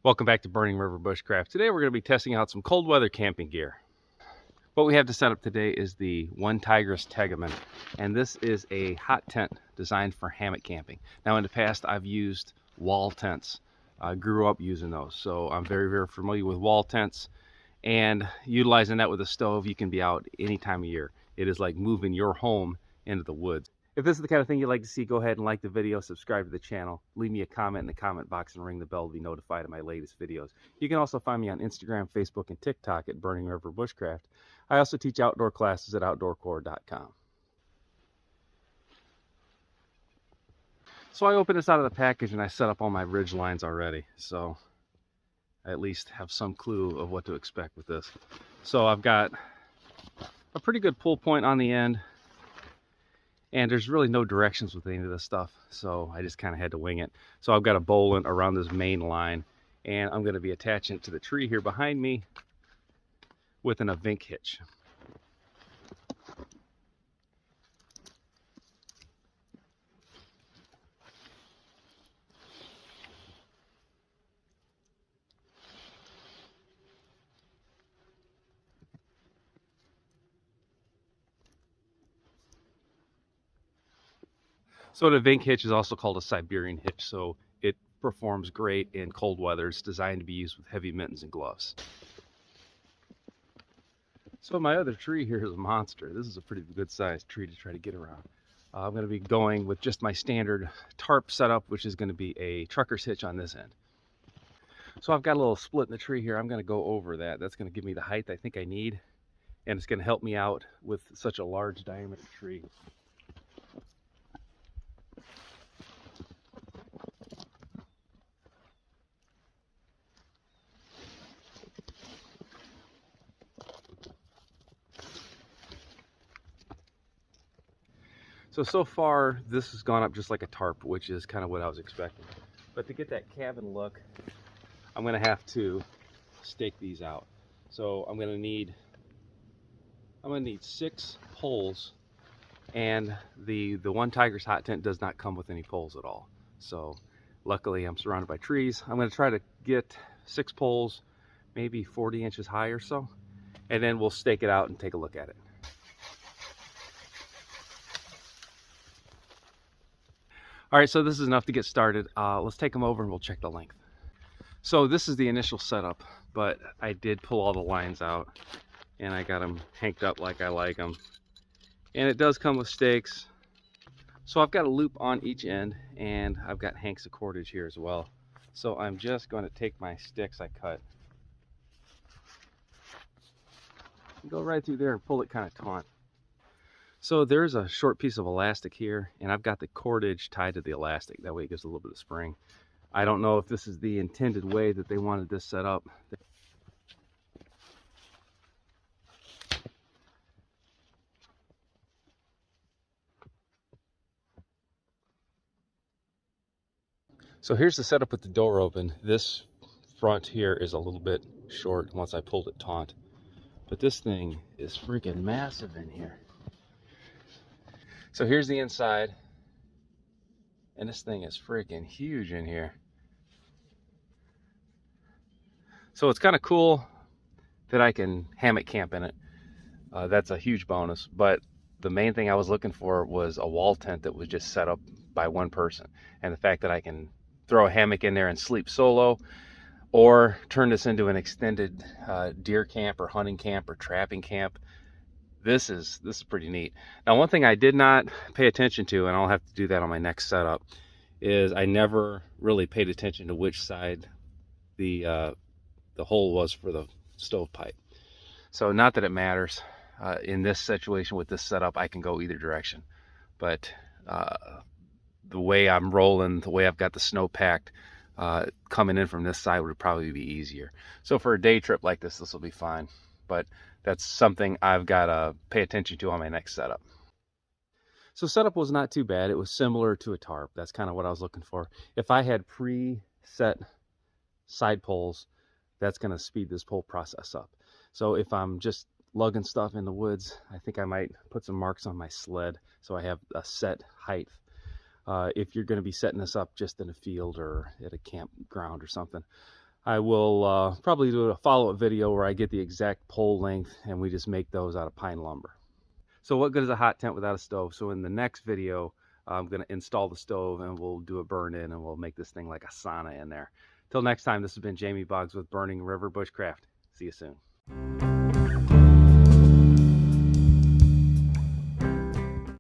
Welcome back to Burning River Bushcraft. Today we're going to be testing out some cold weather camping gear. What we have to set up today is the One Tigris TEGIMEN, and this is a hot tent designed for hammock camping. Now in the past I've used wall tents. I grew up using those, so I'm very familiar with wall tents, and utilizing that with a stove, you can be out any time of year. It is like moving your home into the woods. If this is the kind of thing you'd like to see, go ahead and like the video, subscribe to the channel, leave me a comment in the comment box, and ring the bell to be notified of my latest videos. You can also find me on Instagram, Facebook, and TikTok at Burning River Bushcraft. I also teach outdoor classes at outdoorcore.com. So I opened this out of the package and I set up all my ridge lines already, so I at least have some clue of what to expect with this. So I've got a pretty good pull point on the end, and there's really no directions with any of this stuff, so I just kind of had to wing it. So I've got a bowline around this main line, and I'm going to be attaching it to the tree here behind me with an Vink hitch. So the Vink hitch is also called a Siberian hitch, so it performs great in cold weather. It's designed to be used with heavy mittens and gloves. So my other tree here is a monster. This is a pretty good sized tree to try to get around. I'm going to be going with just my standard tarp setup, which is going to be a trucker's hitch on this end. So I've got a little split in the tree here. I'm going to go over that. That's going to give me the height I think I need, and it's going to help me out with such a large diameter tree. So far, this has gone up just like a tarp, which is kind of what I was expecting. But to get that cabin look, I'm going to have to stake these out. So I'm going to need 6 poles, and the One Tigris Hot Tent does not come with any poles at all. So luckily I'm surrounded by trees. I'm going to try to get 6 poles, maybe 40 inches high or so, and then we'll stake it out and take a look at it. All right, so this is enough to get started. Let's take them over and we'll check the length. So this is the initial setup, but I did pull all the lines out and I got them hanked up like I like them. And it does come with stakes. So I've got a loop on each end, and I've got hanks of cordage here as well. So I'm just going to take my sticks I cut, go right through there and pull it kind of taut. So there's a short piece of elastic here, and I've got the cordage tied to the elastic. That way it gives a little bit of spring. I don't know if this is the intended way that they wanted this set up. So here's the setup with the door open. This front here is a little bit short once I pulled it taut, but this thing is freaking massive in here. So here's the inside, and this thing is freaking huge in here. So it's kind of cool that I can hammock camp in it. That's a huge bonus, but the main thing I was looking for was a wall tent that was just set up by one person. And the fact that I can throw a hammock in there and sleep solo, or turn this into an extended deer camp or hunting camp or trapping camp. This is pretty neat. Now, one thing I did not pay attention to, and I'll have to do that on my next setup, is I never really paid attention to which side the hole was for the stovepipe. So not that it matters. In this situation with this setup, I can go either direction. But the way I'm rolling, the way I've got the snow packed, coming in from this side would probably be easier. So for a day trip like this, this will be fine. But that's something I've got to pay attention to on my next setup. So setup was not too bad. It was similar to a tarp. That's kind of what I was looking for. If I had pre-set side poles, that's going to speed this pole process up. So if I'm just lugging stuff in the woods, I think I might put some marks on my sled so I have a set height. If you're going to be setting this up just in a field or at a campground or something, I will probably do a follow-up video where I get the exact pole length and we just make those out of pine lumber. So what good is a hot tent without a stove? So in the next video, I'm going to install the stove and we'll do a burn in and we'll make this thing like a sauna in there. Till next time, this has been Jamie Boggs with Burning River Bushcraft. See you soon.